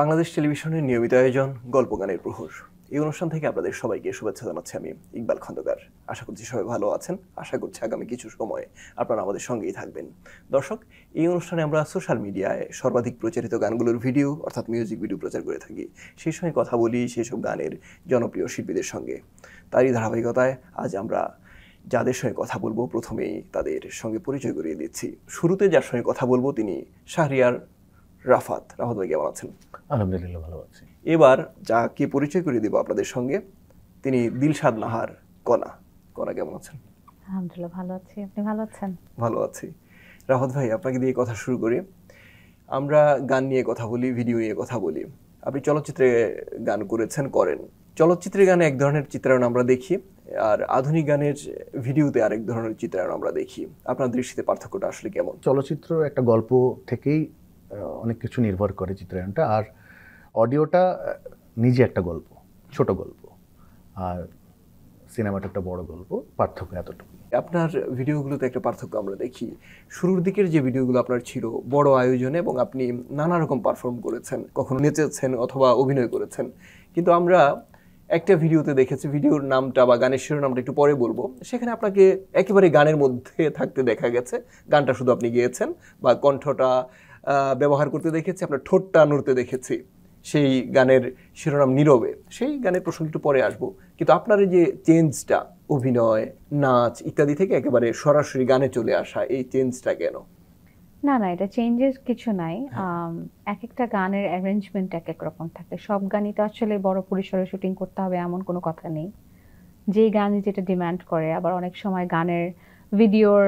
বাংলাদেশ টেলিভিশনের নিয়মিত আয়োজন গল্প গানের প্রহর। এই অনুষ্ঠান থেকে আপনাদের সবাইকে শুভেচ্ছা জানাচ্ছি আমি ইকবাল খন্দকার। আশা করছি সবাই ভালো আছেন। আশা করছি আগামী কিছু সময় আপনারা আমাদের সঙ্গেই থাকবেন। দর্শক, এই অনুষ্ঠানে আমরা সোশ্যাল মিডিয়ায় সর্বাধিক প্রচারিত গানগুলোর ভিডিও অর্থাৎ মিউজিক ভিডিও প্রচার করে থাকি। সেই সময় কথা বলি সেসব গানের জনপ্রিয় শিল্পীদের সঙ্গে। তারই ধারাবাহিকতায় আজ আমরা যাদের সঙ্গে কথা বলবো প্রথমেই তাদের সঙ্গে পরিচয় করিয়ে দিচ্ছি। শুরুতে যার সঙ্গে কথা বলবো তিনি শাহরিয়ার রাফাত। রাফাত ভাই কেমন আছেন? আলহামদুলিল্লাহ ভালো আছি। এবার যাকে পরিচয় করে দিব আপনাদের সঙ্গে তিনি দিলশাদ নাহার কণা। কণা কেমন আছেন? আলহামদুলিল্লাহ ভালো আছি। আপনি ভালো আছেন? ভালো আছি। রাফাত ভাই, আপনাকে দিয়ে কথা শুরু করি। আমরা গান নিয়ে কথা বলি, ভিডিও নিয়ে কথা বলি। আপনি চলচ্চিত্রে গান করেন। চলচ্চিত্রের গানে এক ধরনের চিত্রায়ন আমরা দেখি, আর আধুনিক গানের ভিডিওতে আরেক ধরনের চিত্রায়ন আমরা দেখি। আপনার দৃষ্টিতে পার্থক্যটা আসলে কেমন? চলচ্চিত্র একটা গল্প থেকেই অনেক কিছু নির্ভর করে চিত্রায়নটা, আর অডিওটা নিজে একটা গল্প, ছোট গল্প, আর সিনেমাটা একটা বড় গল্প। পার্থক্য এতটুকু। আপনার ভিডিওগুলোতে একটা পার্থক্য আমরা দেখি। শুরুর দিকের যে ভিডিওগুলো আপনার ছিল বড় আয়োজনে এবং আপনি নানা রকম পারফর্ম করেছেন, কখনো নেচেছেন অথবা অভিনয় করেছেন। কিন্তু আমরা একটা ভিডিওতে দেখেছি, ভিডিওর নামটা বা গানের শিরোনামটা একটু পরে বলবো, সেখানে আপনাকে একেবারে গানের মধ্যে থাকতে দেখা গেছে। গানটা শুধু আপনি গেয়েছেন বা কণ্ঠটা ব্যবহার করতে দেখেছি, আপনার ঠোঁটটা নড়তে দেখেছি। সেই গানের শিরোনাম নীরবে, সেই গানের প্রসঙ্গ একটু পরে আসবো। কিন্তু আপনার এই যে চেঞ্জটা, অভিনয়, নাচ ইত্যাদি থেকে একেবারে সরাসরি গানে চলে আসা, এই চেঞ্জটা কেন? না, এটা চেঞ্জের কিছু নাই। এক একটা গানের অ্যারেঞ্জমেন্ট এক এক রকম থাকে। সব গানই তো আসলে বড় পরিসরে শুটিং করতে হবে এমন কোনো কথা নেই। যে গান যেটা ডিমান্ড করে, আবার অনেক সময় গানের ভিডিওর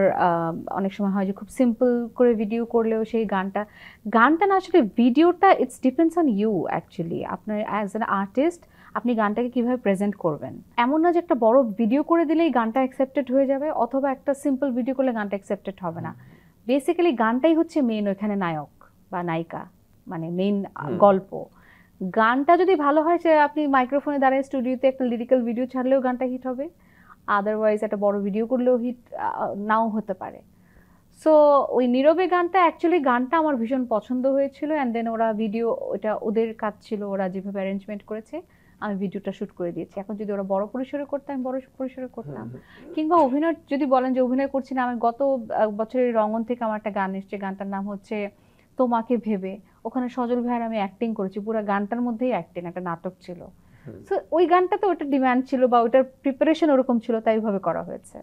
অনেক সময় হয় যে খুব সিম্পল করে ভিডিও করলেও সেই গানটা না, আসলে ভিডিওটা it's depends on you actually. আপনার অ্যাজ অ্যান আর্টিস্ট আপনি গানটাকে কীভাবে প্রেজেন্ট করবেন। এমন না যে একটা বড় ভিডিও করে দিলেই গানটা অ্যাকসেপ্টেড হয়ে যাবে, অথবা একটা সিম্পল ভিডিও করলে গানটা অ্যাকসেপ্টেড হবে না। বেসিক্যালি গানটাই হচ্ছে মেইন, ওইখানে নায়ক বা নায়িকা, মানে মেইন গল্প। গানটা যদি ভালো হয়, সে আপনি মাইক্রোফোনে দাঁড়িয়ে স্টুডিওতে একটা লিরিক্যাল ভিডিও ছাড়লেও গানটা হিট হবে, আদারওয়াইজ একটা বড় ভিডিও করলেও হিট নাও হতে পারে। সো ওই নীরবে গানটা অ্যাকচুয়ালি গানটা আমার ভীষণ পছন্দ হয়েছিল, অ্যান্ড দেন ওরা ভিডিও, ওটা ওদের কাজ ছিল, ওরা যেভাবে অ্যারেঞ্জমেন্ট করেছে আমি ভিডিওটা শ্যুট করে দিয়েছি। এখন যদি ওরা বড় পরিসরে করতাম, আমি বড় পরিসরে করতাম। কিংবা অভিনয় যদি বলেন যে অভিনয় করছি না, আমি গত বছরের রঙন থেকে আমার একটা গান এসছে, গানটার নাম হচ্ছে তোমাকে ভেবে। ওখানে সজল ভাইয়ের আমি অ্যাক্টিং করেছি, পুরো গানটার মধ্যেই অ্যাক্টিং, একটা নাটক ছিল। সো ওই গানটাতে ওটা ডিমান্ড ছিল বা ওইটার প্রিপারেশন ওরকম ছিল, তাই এইভাবে করা হয়েছে।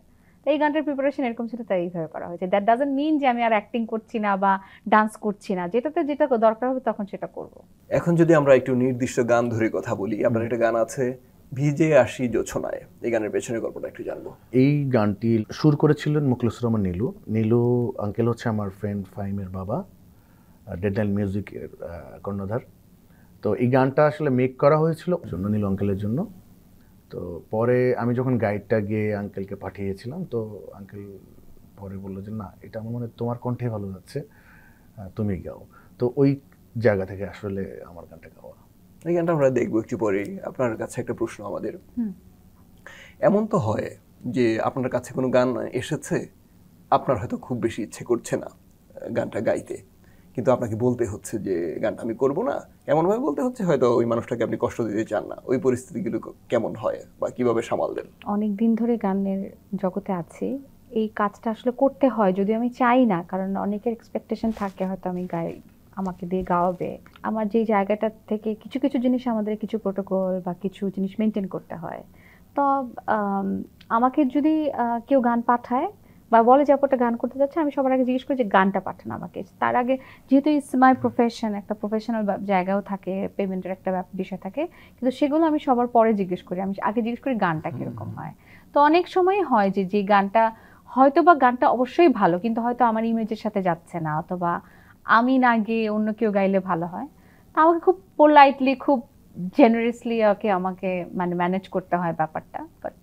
এই গানটার প্রিপারেশন এরকম ছিল, তাই এইভাবে করা হয়েছে। দ্যাট ডাজন্ট মিন যে আমি আর অ্যাক্টিং করছি না বা ডান্স করছি না। যেটাতে যেটা দরকার হবে তখন সেটা করব। এখন যদি আমরা একটু নির্দিষ্ট গান ধরে কথা বলি, আপনার একটা গান আছে ভিজে আসি জোছনায়, এই গানের পেছনের গল্পটা একটু জানবো। এই গানটি সুর করেছিলেন মুখলেসুর রহমান নীলু। নীলু আঙ্কেল হচ্ছে আমার ফ্রেন্ড ফাহিমের বাবা, ডেডলাইন মিউজিকের কর্ণধার। তো এই গানটা আসলে মেক করা হয়েছিল জন্য নীলু আঙ্কেলের জন্য। তো পরে আমি যখন গাইডটা গিয়ে আঙ্কেলকে পাঠিয়েছিলাম, তো আঙ্কেল পরে বললো যে না, এটা আমার মনে হয় তোমার কণ্ঠে ভালো যাচ্ছে, তুমি গাও। তো ওই জায়গা থেকে আসলে আমার গানটা গাওয়া। এই গানটা আমরা দেখবো একটু পরেই। আপনার কাছে একটা প্রশ্ন আমাদের। এমন তো হয় যে আপনার কাছে কোনো গান এসেছে, আপনার হয়তো খুব বেশি ইচ্ছে করছে না গানটা গাইতে, কিন্তু আপনাকে বলতে হচ্ছে যে গানটা আমি করব না, এমনভাবে বলতে হচ্ছে, হয়তো ওই মানুষটাকে আপনি কষ্ট দিতে চান না। ওই পরিস্থিতিগুলো কেমন হয় বা কিভাবে সামাল দেন? অনেক দিন ধরে গানের জগতে আছি, এই কাজটা আসলে করতে হয় যদি আমি চাই না, কারণ অনেকের এক্সপেকটেশন থাকে হয়তো আমি গাই, আমাকে দিয়ে গাওয়াবে। আমার যেই জায়গাটা থেকে কিছু কিছু জিনিস, আমাদের কিছু প্রোটোকল বা কিছু জিনিস মেনটেন করতে হয়। তো আমাকে যদি কেউ গান পাঠায় বা বলে যে আপু একটা গান করতে যাচ্ছে, আমি সবার আগে জিজ্ঞেস করি যে গানটা পাঠান আমাকে। তার আগে যেহেতু ইটস মাই প্রফেশন, একটা প্রফেশনাল জায়গাও থাকে, পেমেন্টের একটা বিষয় থাকে, কিন্তু সেগুলো আমি সবার পরে জিজ্ঞেস করি। আমি আগে জিজ্ঞেস করি গানটা কীরকম হয়। তো অনেক সময় হয় যে গানটা হয়তো বা গানটা অবশ্যই ভালো, কিন্তু হয়তো আমার ইমেজের সাথে যাচ্ছে না, অথবা আমি না গিয়ে অন্য কেউ গাইলে ভালো হয়। তা আমাকে খুব পোলাইটলি, খুব জেনারেসলি আমাকে মানে ম্যানেজ করতে হয় ব্যাপারটা। বাট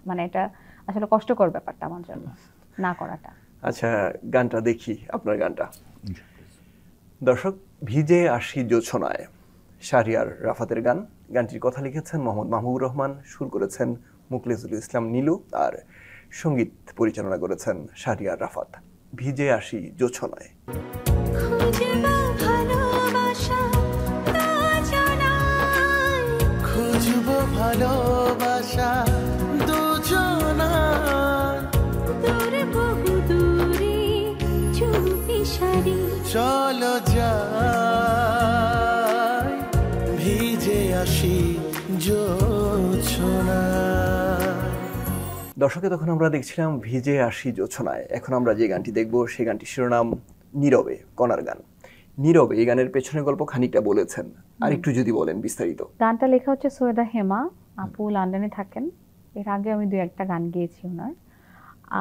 মানে এটা আসলে কষ্টকর ব্যাপারটা আমার জন্য না করাটা। আচ্ছা, গানটা দেখি, আপনার গানটা। দর্শক, ভিজে আসি জোছনায়, শাহরিয়ার রাফাতের গান। গানটির কথা লিখেছেন মোহাম্মদ মাহবুবুর রহমান, সুর করেছেন মুখলেসুল ইসলাম নীলু, আর সঙ্গীত পরিচালনা করেছেন শাহরিয়ার রাফাত। ভিজে আসি জোছনায়। খুঁজবো ভালোবাসা দুজনায়, দূরে বহু দূরে চুপি সারি, চলো যাই ভিজে আসি জোছনায়। দর্শকে, তখন আমরা দেখছিলাম ভিজে আসি জোছনায়। এখন আমরা যে গানটি দেখব সেই গানটির শিরোনাম নীরবে, কণার গান। নীরবে, এই গানের পেছনের গল্প খানিকটা বলেছেন, আর একটু যদি বলেন বিস্তারিত। গানটা লেখা হচ্ছে সৈয়দা হেমা আপু, লন্ডনে থাকেন। এর আগে আমি 2-1টা গান গেয়েছি ওনার।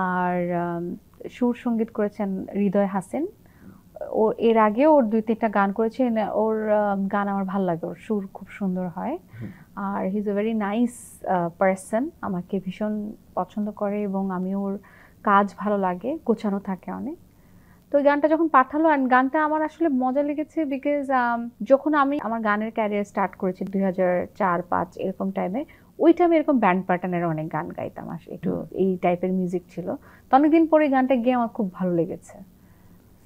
আর সুর সঙ্গীত করেছেন হৃদয় হাসিন। ও এর আগে ওর 2-3টা গান করেছেন। ওর গান আমার ভালো লাগে, ওর সুর খুব সুন্দর হয়। আর he is a very nice person, আমাকে ভীষণ পছন্দ করে এবং আমি ওর কাজ ভালো লাগে, গোছানো থাকে অনেক। তো ওই গানটা যখন পাঠালো, অ্যান্ড গানটা আমার আসলে মজা লেগেছে বিকজ যখন আমি আমার গানের ক্যারিয়ার স্টার্ট করেছি 2004-05 এরকম টাইমে, ওই টাইমে এরকম ব্যান্ড প্যাটার্নের অনেক গান গাইতাম, একটু এই টাইপের মিউজিক ছিল। তো অনেকদিন পরে গানটা গিয়ে আমার খুব ভালো লেগেছে।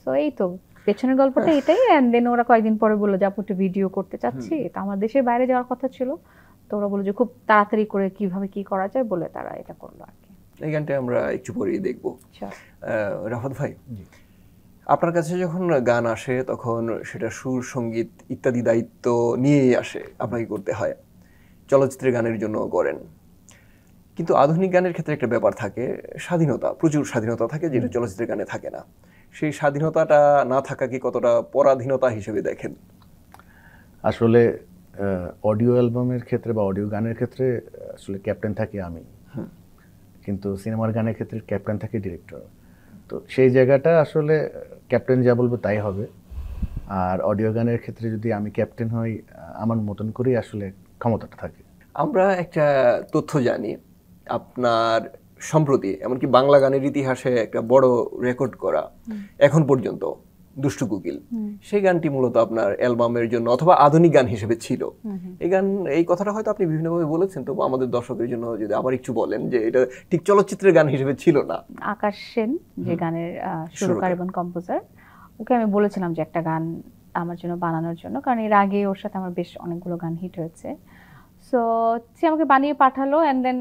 সো এই তো পেছনের গল্পটা এটাই। অ্যান্ড দেন ওরা কয়েকদিন পরে বললো যে আপু একটু ভিডিও করতে চাচ্ছি, তো আমার দেশের বাইরে যাওয়ার কথা ছিল, তো ওরা বললো যে খুব তাড়াতাড়ি করে কিভাবে কি করা যায় বলে তারা এটা করলো আর কি। এই গানটা আমরা একটু পরেই দেখবো। রাফাত ভাই, আপনার কাছে যখন গান আসে তখন সেটা সুর, সঙ্গীত ইত্যাদি দায়িত্ব নিয়েই আসে, আপনাকে করতে হয়। চলচ্চিত্রের গানের জন্য করেন, কিন্তু আধুনিক গানের ক্ষেত্রে একটা ব্যাপার থাকে, স্বাধীনতা, প্রচুর স্বাধীনতা থাকে, যেটা চলচ্চিত্রের গানে থাকে না। সেই স্বাধীনতাটা না থাকাকে কতটা পরাধীনতা হিসেবে দেখেন? আসলে অডিও অ্যালবামের ক্ষেত্রে বা অডিও গানের ক্ষেত্রে আসলে ক্যাপ্টেন থাকি আমি, কিন্তু সিনেমার গানের ক্ষেত্রে ক্যাপ্টেন থাকে ডিরেক্টর। তো সেই জায়গাটা আসলে ক্যাপ্টেন যা বলবো তাই হবে। আর অডিও গানের ক্ষেত্রে যদি আমি ক্যাপ্টেন হই, আমার মতন করেই আসলে ক্ষমতাটা থাকে। আমরা একটা তথ্য জানি, আপনার সম্প্রতি এমনকি বাংলা গানের ইতিহাসে একটা বড় রেকর্ড করা এখন পর্যন্ত দুষ্টু কোকিল, সেই গানটি মূলত আপনার অ্যালবামের জন্য অথবা আধুনিক গান হিসেবে ছিল। এই কথাটা হয়তো আপনি বিভিন্নভাবে বলেছেন, তবু আমাদের দর্শকের জন্য যদি আবার একটু বলেন যে এটা ঠিক চলচ্চিত্রের গান হিসেবে ছিল না। আকাশ সেন যে গানের সুরকার এবং কম্পোজার, ওকে আমি বলেছিলাম যে একটা গান আমার জন্য বানানোর জন্য, কারণ এর আগে ওর সাথে আমার বেশ অনেকগুলো গান হিট হয়েছে। সো সে আমাকে বানিয়ে পাঠালো, অ্যান্ড দেন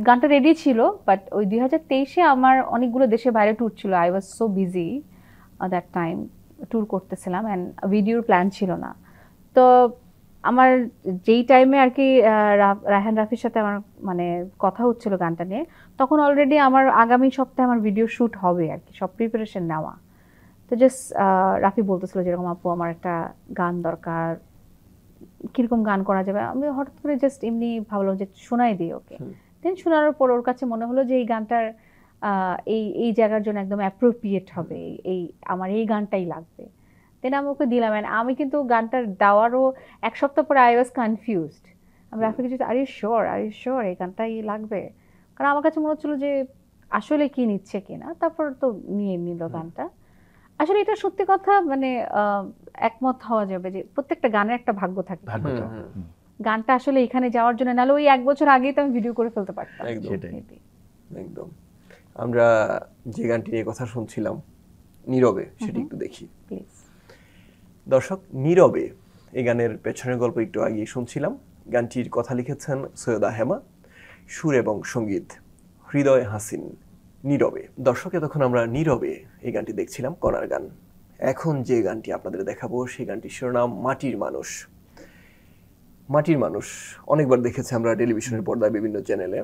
গানটা রেডি ছিল। বাট ওই 2023-এ আমার অনেকগুলো দেশে বাইরে ট্যুর ছিল। I was so busy that time, tour করতেছিলাম, অ্যান্ড ভিডিওর প্ল্যান ছিল না। তো আমার যেই টাইমে আর কি রায়হান রাফির সাথে আমার মানে কথা হচ্ছিল গানটা নিয়ে, তখন অলরেডি আমার আগামী সপ্তাহে আমার ভিডিও শ্যুট হবে আর কি, সব প্রিপারেশন নেওয়া। তো জাস্ট রাফি বলতেছিল যেরকম আপু আমার একটা গান দরকার, কীরকম গান করা যাবে। আমি হঠাৎ করে জাস্ট এমনি ভাবলাম যে শোনাই দিই ওকে। দেন শোনানোর পর ওর কাছে মনে হলো যে এই গানটার এই জায়গার জন্য একদম অ্যাপ্রোপ্রিয়েট হবে, আমার এই গানটাই লাগবে। দেন আমি ওকে দিলাম। আমি কিন্তু গানটার দেওয়ারও 1 সপ্তাহ পরে আই ওয়াজ কনফিউজড। আমি রাফিকে যে আর ইউ শিওর এই গানটাই লাগবে, কারণ আমার কাছে মনে হচ্ছিল যে আসলে কি নিচ্ছে কিনা। তারপর তো নিয়ে নিল গানটা। আসলে এটা সত্যি কথা, মানে একমত হওয়া যাবে যে প্রত্যেকটা গানের একটা ভাগ্য থাকে। গানটা আসলে এখানে যাওয়ার জন্য, নাহলে ওই 1 বছর আগেই তো আমি ভিডিও করে ফেলতে পারতাম। একদম। আমরা যে গানটি নিয়ে কথা শুনছিলাম নীরবে, সেটি একটু দেখি প্লিজ। দর্শক, নীরবে এই গানের পেছনের গল্প একটু আগে শুনছিলাম। গানটির কথা লিখেছেন সৈয়দা হেমা, সুর এবং সঙ্গীত হৃদয় হাসিন। নীরবে, দর্শকে তখন আমরা নীরবে এই গানটি দেখছিলাম, কণার গান। এখন যে গানটি আপনাদের দেখাবো সেই গানটির শিরোনাম মাটির মানুষ। মাটির মানুষ অনেকবার দেখেছি আমরা টেলিভিশনের পর্দায়, বিভিন্ন চ্যানেলে।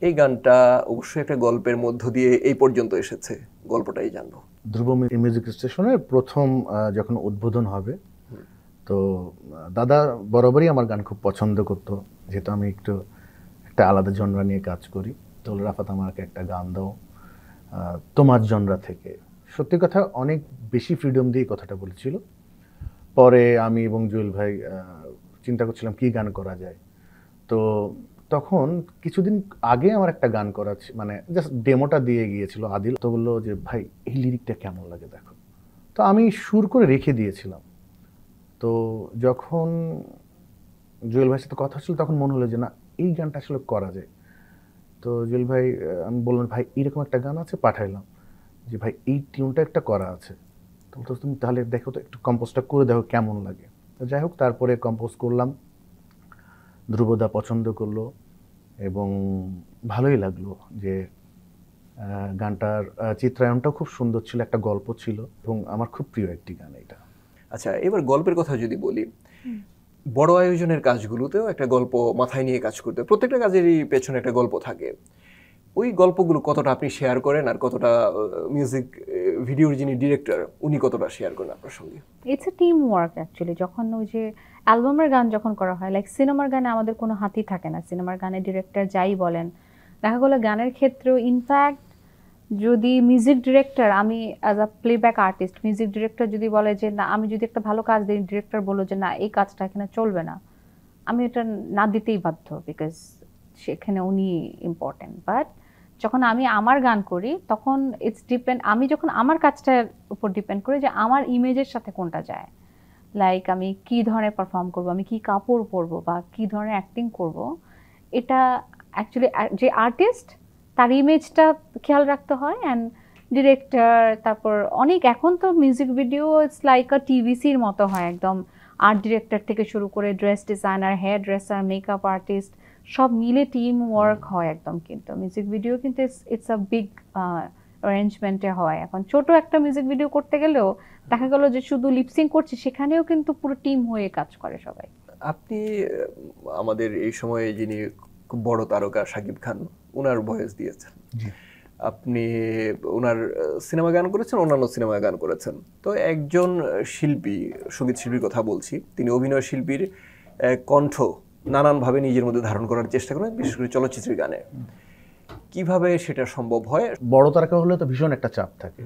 এই গানটা অবশ্যই একটা গল্পের মধ্য দিয়ে এই পর্যন্ত এসেছে, গল্পটাই জানবো। ধ্রুব মিউজিক স্টেশনের প্রথম যখন উদ্বোধন হবে, তো দাদা বরাবরই আমার গান খুব পছন্দ করতো, যেহেতু আমি একটা আলাদা জনরা নিয়ে কাজ করি। তো রাফাত আমাকে একটা গান দাও তোমার জনরা থেকে। সত্যি কথা অনেক বেশি ফ্রিডম দিয়ে কথাটা বলেছিল। পরে আমি এবং জুয়েল ভাই চিন্তা করছিলাম কি গান করা যায়। তো তখন কিছুদিন আগে আমার একটা গান করা মানে জাস্ট ডেমোটা দিয়ে গিয়েছিল আদিল, তো বললো যে ভাই এই লিরিকটা কেমন লাগে দেখো। তো আমি সুর করে রেখে দিয়েছিলাম। তো যখন জুয়েল ভাইয়ের সাথে কথা ছিল তখন মনে হলো যে না, এই গানটা আসলে করা যায়। তো জুয়েল ভাই, আমি বললাম ভাই এরকম একটা গান আছে, পাঠাইলাম যে ভাই এই টিউনটা একটা করা আছে, তো তুমি তাহলে দেখো তো একটু কম্পোজটা করে দেখো কেমন লাগে। তো যাই হোক, তারপরে কম্পোজ করলাম, ধ্রুবদা পছন্দ করলো এবং ভালোই লাগলো যে গানটার চিত্রায়নটাও খুব সুন্দর ছিল, একটা গল্প ছিল এবং আমার খুব প্রিয় একটি গান এটা। আচ্ছা, এবার গল্পের কথা যদি বলি, বড় আয়োজনের কাজগুলোতেও একটা গল্প মাথায় নিয়ে কাজ করতে, প্রত্যেকটা কাজেরই পেছনে একটা গল্প থাকে। ওই গল্পগুলো কতটা আপনি শেয়ার করেন আর কতটা মিউজিক ভিডিওর যিনি ডিরেক্টর উনি কতটা শেয়ার করেন আপনার সঙ্গে? It's a team work actually. যখন ওই যে অ্যালবামের গান যখন করা হয়, লাইক সিনেমার গানে আমাদের কোনো হাতই থাকে না, সিনেমার গানে ডিরেক্টর যাই বলেন, দেখা গেলো গানের ক্ষেত্রেও ইনফ্যাক্ট যদি মিউজিক ডিরেক্টর, আমি as a playback artist, music director যদি বলে যে না, আমি যদি একটা ভালো কাজ দিই, ডিরেক্টর বললো যে না এই কাজটা এখানে চলবে না, আমি এটা না দিতেই বাধ্য, বিকজ সেখানে উনি ইম্পর্টেন্ট। বাট যখন আমি আমার গান করি তখন ইটস ডিপেন্ড, আমি যখন আমার কাজটার উপর ডিপেন্ড করি যে আমার ইমেজের সাথে কোনটা যায়, লাইক আমি কী ধরনের পারফর্ম করব, আমি কী কাপড় পরবো বা কী ধরনের অ্যাক্টিং করব, এটা অ্যাকচুয়ালি যে আর্টিস্ট তার ইমেজটা খেয়াল রাখতে হয়। অ্যান্ড ডিরেক্টর, তারপর অনেক, এখন তো music video it's like a টিভিসির মতো হয় একদম, আর্ট ডিরেক্টর থেকে শুরু করে dress designer, hair dresser, makeup artist, সব মিলে টিম ওয়ার্ক হয় একদম। কিন্তু মিউজিক ভিডিও কিন্তু ইটস আ বিগ অ্যারেঞ্জমেন্টে হয়। এখন ছোট একটা মিউজিক ভিডিও করতে গেলেও দেখা গেল যে শুধু লিপসিং করছি, সেখানেও কিন্তু পুরো টিম হয়ে কাজ করে সবাই। আপনি আমাদের এই সময়ে যিনি খুব বড় তারকা শাকিব খান, ওনার ভয়েস দিয়েছেন, আপনি ওনার সিনেমা গান করেছেন, অন্যান্য সিনেমা গান করেছেন। তো একজন শিল্পী, সঙ্গীত শিল্পীর কথা বলছি, তিনি অভিনয় শিল্পীর কণ্ঠ নানানভাবে নিজের মধ্যে ধারণ করার চেষ্টা করেন, বিশেষ করে চলচ্চিত্রের গানে। কিভাবে সেটা সম্ভব হয়? বড় তারকা হলে তো ভীষণ একটা চাপ থাকে।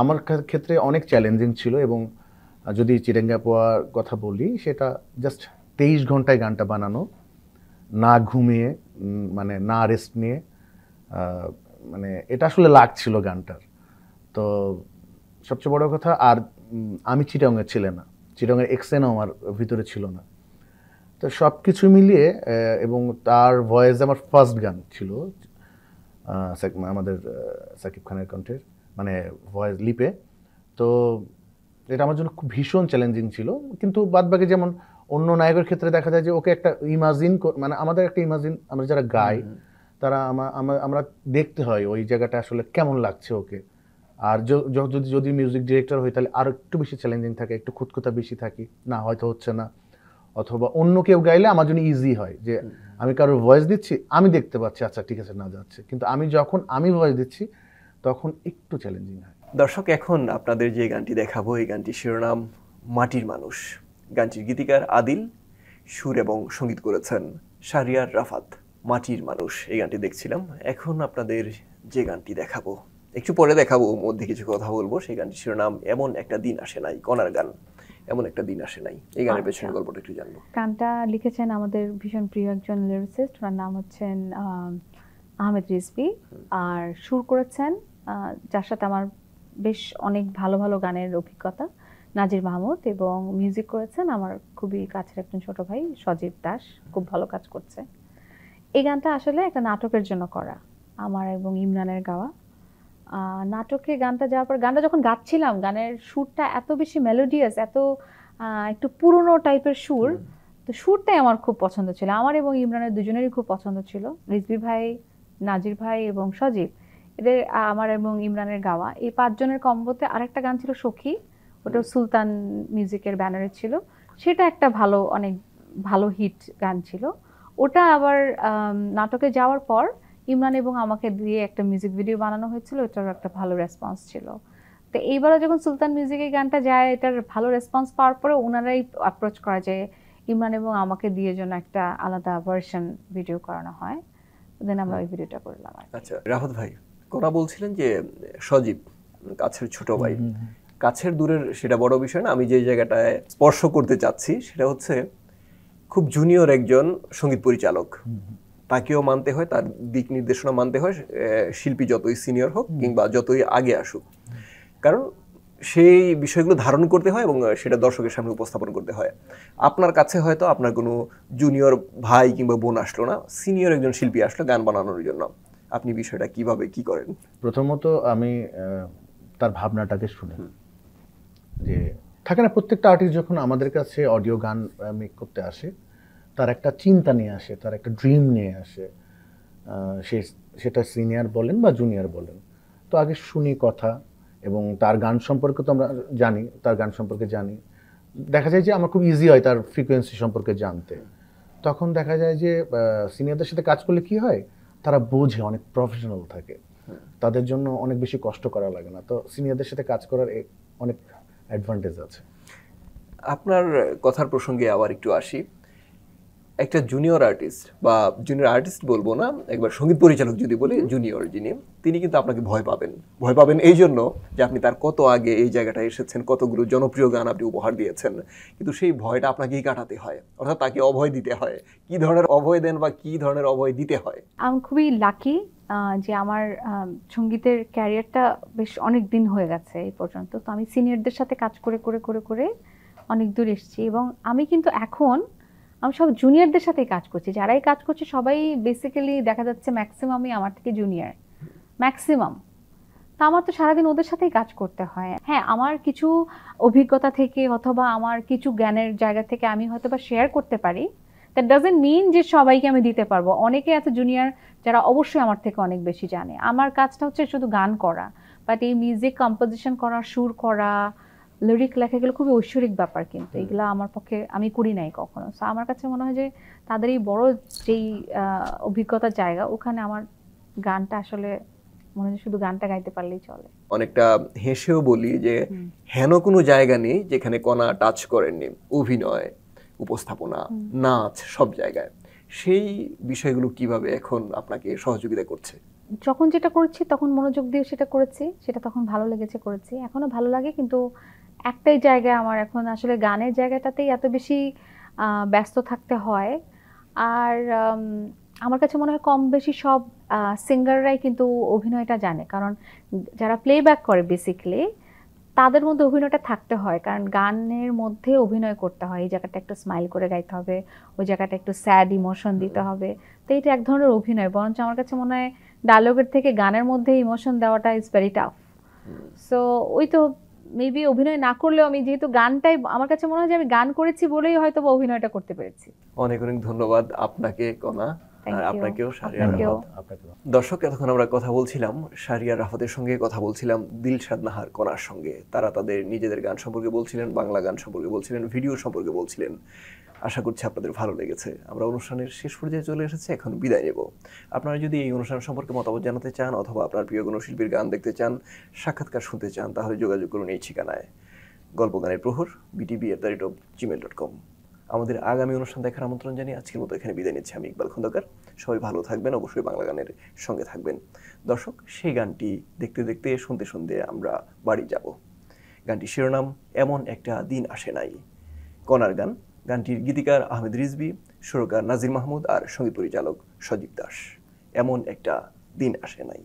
আমার ক্ষেত্রে অনেক চ্যালেঞ্জিং ছিল, এবং যদি চিরেঙ্গা পোয়ার কথা বলি, সেটা জাস্ট 23 ঘন্টায় গানটা বানানো, না ঘুমিয়ে, মানে না রেস্ট নিয়ে, মানে এটা আসলে লাগছিল গানটার। তো সবচেয়ে বড় কথা, আর আমি চিটাংয়ের ছিল না, চিটাংয়ের এক্সেনও আমার ভিতরে ছিল না। তো সব কিছু মিলিয়ে, এবং তার ভয়েস আমার ফার্স্ট গান ছিল আমাদের সাকিব খানের কণ্ঠের, মানে ভয়েস লিপে। তো এটা আমার জন্য খুব ভীষণ চ্যালেঞ্জিং ছিল। কিন্তু বাদবাকি যেমন অন্য নায়কের ক্ষেত্রে দেখা যায় যে ওকে একটা ইমাজিন, মানে আমাদের একটা ইমাজিন, আমরা যারা গাই তারা আমরা দেখতে হয় ওই জায়গাটা আসলে কেমন লাগছে ওকে। আর যদি মিউজিক ডিরেক্টর হই তাহলে আরও একটু বেশি চ্যালেঞ্জিং থাকে, একটু খুঁতখুঁতা বেশি থাকি, না হয়তো হচ্ছে না, অথবা অন্য কেউ গাইলে আমার জন্য ইজি হয় যে আমি কারোর ভয়েস দিচ্ছি, আমি দেখতে পাচ্ছি আচ্ছা ঠিক আছে না যাচ্ছে, কিন্তু যখন আমি ভয়েস দিচ্ছি তখন একটু চ্যালেঞ্জিং হয়। দর্শক, এখন আপনাদের যে গানটি দেখাবো, এই গানটির শিরোনাম মাটির মানুষ। গানটির গীতিকার আদিল, সুর এবং সঙ্গীত করেছেন শাহরিয়ার রাফাত। মাটির মানুষ এই গানটি দেখছিলাম। এখন আপনাদের যে গানটি দেখাবো, একটু পরে দেখাবো, মধ্যে কিছু কথা বলবো। সেই গানটির শিরোনাম এমন একটা দিন আসে নাই, কনার গান, এমন একটা দিন আসে নাই। এই গানের পেছনের গল্পটা একটু জানবো। গানটা লিখেছেন আমাদের ভীষণ প্রিয় একজন লিরিসিস্ট, ওনার নাম হচ্ছেন আহমেদ রিজভী, আর সুর করেছেন যার সাথে আমার বেশ অনেক ভালো ভালো গানের অভিজ্ঞতা, নাজির মাহমুদ, এবং মিউজিক করেছেন আমার খুবই কাছের একজন ছোট ভাই সজীব দাস, খুব ভালো কাজ করছে। এই গানটা আসলে একটা নাটকের জন্য করা, আমার এবং ইমরানের গাওয়া। নাটকে গানটা যাওয়ার পর, গানটা যখন গাচ্ছিলাম, গানের সুরটা এত বেশি মেলোডিয়াস, এত একটু পুরনো টাইপের সুর, তো সুরটাই আমার খুব পছন্দ ছিল, আমার এবং ইমরানের দুজনেরই খুব পছন্দ ছিল। রিজভী ভাই, নাজির ভাই এবং সজীব, এদের আমার এবং ইমরানের গাওয়া এই 5 জনের কম্বোতে আরেকটা গান ছিল সখী, ওটা সুলতান মিউজিকের ব্যানারে ছিল, সেটা একটা ভালো, অনেক ভালো হিট গান ছিল। ওটা আবার নাটকে যাওয়ার পর ইমরান এবং আমাকে দিয়ে একটা মিউজিক ভিডিও বানানো হয়েছিল, এটার একটা ভালো রেসপন্স ছিল। তো এইবারে যখন সুলতান মিউজিকের গানটা যায়, এটার ভালো রেসপন্স পাওয়ার পরে ওনারাই অ্যাপ্রোচ করা যায় ইমরান এবং আমাকে দিয়ে জন্য একটা আলাদা ভার্সন ভিডিও করানো হয়, দেন আমরা ওই ভিডিওটা করলাম। আচ্ছা রাফাত ভাই, কোনা বলছিলেন যে সজীব কাছের ছোট ভাই, কাছের দূরের সেটা বড় বিষয় না, আমি যে জায়গাটায় স্পর্শ করতে চাচ্ছি সেটা হচ্ছে খুব জুনিয়র একজন সঙ্গীত পরিচালক, তাকেও মানতে হয়, তার দিক নির্দেশনা মানতে হয়, শিল্পী যতই সিনিয়র হোক কিংবা যতই আগে আসুক, কারণ সেই বিষয়গুলো ধারণ করতে হয় এবং সেটা দর্শকের সামনে উপস্থাপন করতে হয়। আপনার কাছে হয়তো আপনার কোনো জুনিয়র ভাই কিংবা বোন আসলো না, সিনিয়র একজন শিল্পী আসলো গান বানানোর জন্য, আপনি বিষয়টা কিভাবে কি করেন? প্রথমত আমি তার ভাবনাটাকে শুনি, যে থাকে না প্রত্যেকটা আর্টিস্ট যখন আমাদের কাছে অডিও গান মেক করতে আসে তার একটা চিন্তা নিয়ে আসে, তার একটা ড্রিম নিয়ে আসে, সেটা সিনিয়র বলেন বা জুনিয়র বলেন। তো আগে শুনি কথা, এবং তার গান সম্পর্কে তো আমরা জানি, তার গান সম্পর্কে জানি, দেখা যায় যে আমার খুব ইজি হয় তার ফ্রিকোয়েন্সি সম্পর্কে জানতে। তখন দেখা যায় যে সিনিয়রদের সাথে কাজ করলে কি হয়, তারা বোঝে, অনেক প্রফেশনাল থাকে, তাদের জন্য অনেক বেশি কষ্ট করা লাগে না। তো সিনিয়রদের সাথে কাজ করার অনেক অ্যাডভান্টেজ আছে। আপনার কথার প্রসঙ্গে আবার একটু আসি, একটা জুনিয়র আর্টিস্ট বা জুনিয়র আর্টিস্ট বলবো না, একবার সঙ্গীত পরিচালক যদি বলি, জুনিয়র যিনি, তিনি কিন্তু আপনাকে ভয় পাবেন এই জন্য যে আপনি তার কত আগে এই জায়গাটায় এসেছেন, কতগুলো জনপ্রিয় গান আপনি উপহার দিয়েছেন, কিন্তু সেই ভয়টা আপনাকেই কাটাতে হয়, অর্থাৎ তাকে অভয় দিতে হয়। কি ধরনের অভয় দেন বা কি ধরনের অভয় দিতে হয়? আমি খুবই লাকি যে আমার সঙ্গীতের ক্যারিয়ারটা বেশ অনেক দিন হয়ে গেছে এই পর্যন্ত। তো আমি সিনিয়রদের সাথে কাজ করে করে করে করে অনেক দূর এসেছি, এবং আমি কিন্তু এখন আমি সব জুনিয়রদের সাথেই কাজ করছি। যারাই কাজ করছে সবাই বেসিক্যালি দেখা যাচ্ছে ম্যাক্সিমামই আমার থেকে জুনিয়র, ম্যাক্সিমাম। তা আমার তো সারাদিন ওদের সাথেই কাজ করতে হয়। হ্যাঁ, আমার কিছু অভিজ্ঞতা থেকে অথবা আমার কিছু জ্ঞানের জায়গা থেকে আমি হয়তো বা শেয়ার করতে পারি, দ্যাট ডাজন্ট মিন যে সবাইকে আমি দিতে পারবো। অনেকে আছে জুনিয়র যারা অবশ্যই আমার থেকে অনেক বেশি জানে। আমার কাজটা হচ্ছে শুধু গান করা, বাট এই মিউজিক কম্পোজিশন করা, সুর করা, লিরিক লেখা, এগুলো খুবই ঐশ্বরিক ব্যাপার, কিন্তু এগুলো আমার পক্ষে আমি করি নাই কখনো। সো আমার কাছে মনে হয় যে তাদের এই বড় যেই অভিজ্ঞতার জায়গা, ওখানে আমার গানটা আসলে মনে হয় শুধু গানটা গাইতে পারলেই চলে। অনেকটা হেসেও বলি যে হেন কোনো জায়গা নেই যেখানে কণা টাচ করেননি, অভিনয়, উপস্থাপনা, নাচ, সব জায়গায়। সেই বিষয়গুলো কিভাবে এখন আপনাকে সহযোগিতা করছে? যখন যেটা করেছি তখন মনোযোগ দিয়ে সেটা করেছি, সেটা তখন ভালো লেগেছে করেছি, এখনো ভালো লাগে। কিন্তু একটাই জায়গায় আমার এখন আসলে গানের জায়গাটাতেই এত বেশি ব্যস্ত থাকতে হয়। আর আমার কাছে মনে হয় কম বেশি সব সিঙ্গাররাই কিন্তু অভিনয়টা জানে, কারণ যারা প্লেব্যাক করে বেসিক্যালি তাদের মধ্যে অভিনয়টা থাকতে হয়, কারণ গানের মধ্যে অভিনয় করতে হয়। এই জায়গাটা একটু স্মাইল করে গাইতে হবে, ওই জায়গাটা একটু স্যাড ইমোশন দিতে হবে। তো এটা এক ধরনের অভিনয়, বরঞ্চ আমার কাছে মনে হয় ডায়লগের থেকে গানের মধ্যে ইমোশন দেওয়াটা ইজ ভেরি টাফ। সো ওই তো মেবি অভিনয় না করলেও আমি যেহেতু গানটাই, আমার কাছে মনে হয় যে আমি গান করেছি বলেই হয়তো অভিনয়টা করতে পেরেছি। অনেক অনেক ধন্যবাদ আপনাকে কণা, আর আপনাকেও শাহরিয়ার রাফাত। দর্শক, এতক্ষণ আমরা কথা বলছিলাম শাহরিয়ার রাফাতের সঙ্গে, কথা বলছিলাম দিলশাদ নাহার কণার সঙ্গে। তারা তাদের নিজেদের গান সম্পর্কে বলছিলেন, বাংলা গান সম্পর্কে বলছিলেন, ভিডিও সম্পর্কে বলছিলেন। আশা করছি আপনাদের ভালো লেগেছে। আমরা অনুষ্ঠানের শেষ পর্যায়ে চলে এসেছি, এখন বিদায় নেব। আপনারা যদি এই অনুষ্ঠান সম্পর্কে মতামত জানাতে চান অথবা আপনার প্রিয় কোনো শিল্পীর গান দেখতে চান, সাক্ষাৎকার শুনতে চান, তাহলে যোগাযোগ করুন এই ঠিকানায়, গল্প গানের প্রহর btb@gmail.com। আমাদের আগামী অনুষ্ঠান দেখার আমন্ত্রণ জানিয়ে আজকের মতো এখানে বিদায় নিচ্ছি আমি, ইকবাল খন্দকার। সবাই ভালো থাকবেন, অবশ্যই বাংলা গানের সঙ্গে থাকবেন। দর্শক, সেই গানটি দেখতে দেখতে শুনতে শুনতে আমরা বাড়ি যাব। গানটির শিরোনাম এমন একটা দিন আসে নাই, কণার গান। গানটির গীতিকার আহমেদ রিজভী, সুরকার নাজির মাহমুদ আর সঙ্গীত পরিচালক সজীব দাস। এমন একটা দিন আসে নাই।